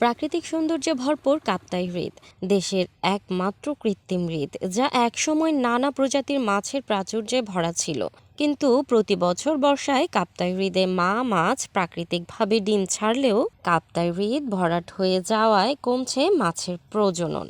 প্রাকৃতিক সৌন্দর্যে ভরপুর কাপ্তাই হ্রদ দেশের একমাত্র কৃত্রিম হ্রদ, যা একসময় নানা প্রজাতির মাছের প্রাচুর্যে ভরা ছিল। কিন্তু প্রতি বছর বর্ষায় কাপ্তাই হ্রদে মা মাছ প্রাকৃতিকভাবে ডিম ছাড়লেও কাপ্তাই হ্রদ ভরাট হয়ে যাওয়ায় কমছে মাছের প্রজনন।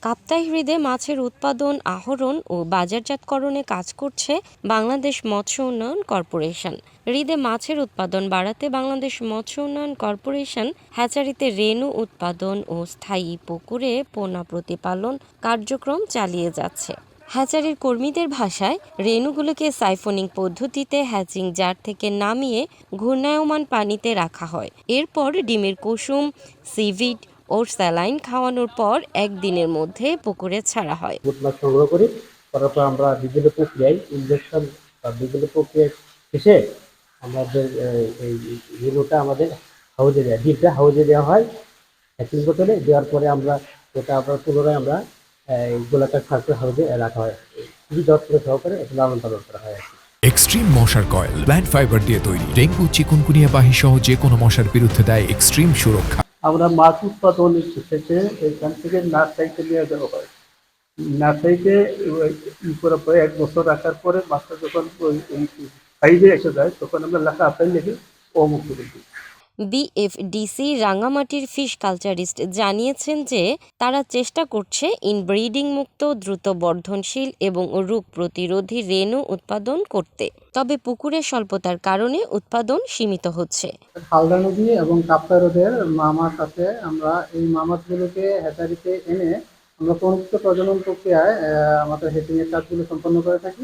কাপ্তাই হ্রদে মাছের উৎপাদন, আহরণ ও বাজারজাতকরণে কাজ করছে বাংলাদেশ মৎস্য উন্নয়ন কর্পোরেশন। হ্রদে মাছের উৎপাদন বাড়াতে বাংলাদেশ মৎস্য উন্নয়ন কর্পোরেশন হ্যাচারিতে রেণু উৎপাদন ও স্থায়ী পুকুরে পোনা প্রতিপালন কার্যক্রম চালিয়ে যাচ্ছে। হ্যাচারির কর্মীদের ভাষায়, রেণুগুলোকে সাইফোনিং পদ্ধতিতে হ্যাচিং জার থেকে নামিয়ে ঘূর্ণায়মান পানিতে রাখা হয়। এরপর ডিমের কুসুম, সিভিড ও স্যালাইন খাওয়ানোর পর একদিনের মধ্যে পুকুরে ছাড়া হয়। মাছ সংগ্রহ করি, করার পর আমরা বিভিন্ন প্রক্রিয়ায় ইনজেকশন বা বিভিন্ন প্রক্রিয়ায় শেষে আমাদের এই রেণুটা আমাদের হাউজে দেয়, ডিমটা হাউজে দেওয়া হয় হ্যাচিং বোতলে। দেওয়ার পরে আমরা ওটা আবার পুনরায় আমরা গোলাকার সার্কেল হাউজে রাখা হয়। খুবই যত্ন সহকারে এটা লালন পালন করা হয়। এক্সট্রিম মশার কয়েল প্ল্যান্ট ফাইবার দিয়ে তৈরি, ডেঙ্গু, চিকুনগুনিয়া বাহি সহ যে কোনো মশার বিরুদ্ধে দেয় এক্সট্রিম সুরক্ষা। আমরা মাছ উৎপাদন শেষে এখান থেকে নার্সারিতে নিয়ে যাওয়া হয়। নার্সারিতে করার পরে 1 বছর রাখার পরে মাছটা যখন সাইজে এসে যায় তখন আমরা লেখা আপেল লিখে মুক্ত করে দিই। বিএফডিসি রাঙামাটির ফিশ কালচারিস্ট জানিয়েছেন যে তারা চেষ্টা করছে ইনব্রিডিং মুক্ত, দ্রুত বর্ধনশীল এবং রোগ প্রতিরোধী রেণু উৎপাদন করতে। তবে পুকুরের স্বল্পতার কারণে উৎপাদন সীমিত হচ্ছে। হালদা নদী এবং কাপ্তাই হ্রদের মাছ আছে, আমরা এই মাছগুলোকে হ্যাচারিতে এনে আমরা সংযুক্ত প্রজনন প্রক্রিয়ায় আমাদের হ্যাচিং এর কাজগুলো সম্পন্ন করে থাকি।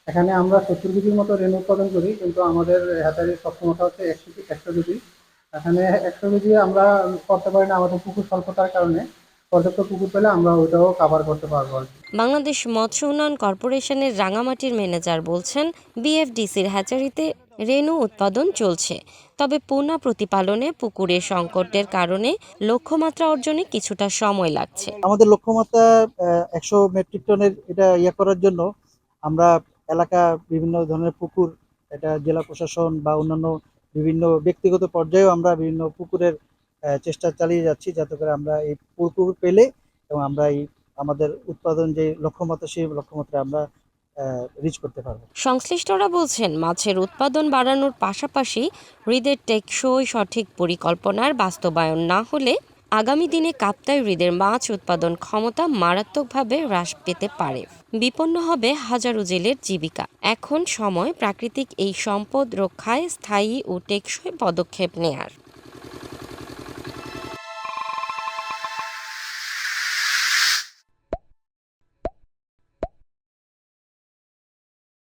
এখানে আমরা 70 কেজির মতো রেণু উৎপাদন করি, কিন্তু আমাদের হ্যাচারির সক্ষমতা হচ্ছে 100 কেজি। এখানে 100 কেজি আমরা করতে পারি না, আমাদের পুকুর স্বল্পতার কারণে। পর্যাপ্ত পুকুর পেলে আমরা ওইটাও কাভার করতে পারবো। বাংলাদেশ মৎস্য উন্নয়ন কর্পোরেশনের রাঙামাটির ম্যানেজার বলছেন, বিএফডিসির হ্যাচারিতে রেণু উৎপাদন চলছে, তবে পোনা প্রতিপালনে পুকুরের সংকটের কারণে লক্ষ্যমাত্রা অর্জনে কিছুটা সময় লাগছে। আমাদের লক্ষ্যমাত্রা 100 মেট্রিক টনের এটা করার জন্য আমরা এলাকা বিভিন্ন ধরনের পুকুর, এটা জেলা প্রশাসন বা অন্যান্য বিভিন্ন ব্যক্তিগত পর্যায়েও আমরা বিভিন্ন পুকুরের চেষ্টা চালিয়ে যাচ্ছি, যাতে করে আমরা এই পুকুর পেলে এবং আমরা এই আমাদের উৎপাদন যে লক্ষ্যমাত্রা, সেই লক্ষ্যমাত্রা আমরা রিচ করতে পারবো। সংশ্লিষ্টরা বলছেন, মাছের উৎপাদন বাড়ানোর পাশাপাশি হ্রদের টেকসই সঠিক পরিকল্পনার বাস্তবায়ন না হলে আগামী দিনে কাপ্তাই হ্রদের মাছ উৎপাদন ক্ষমতা মারাত্মকভাবে হ্রাস পেতে পারে। বিপন্ন হবে হাজারো জেলের জীবিকা। এখন সময় প্রাকৃতিক এই সম্পদ রক্ষায় স্থায়ী ও টেকসই পদক্ষেপ নেয়ার।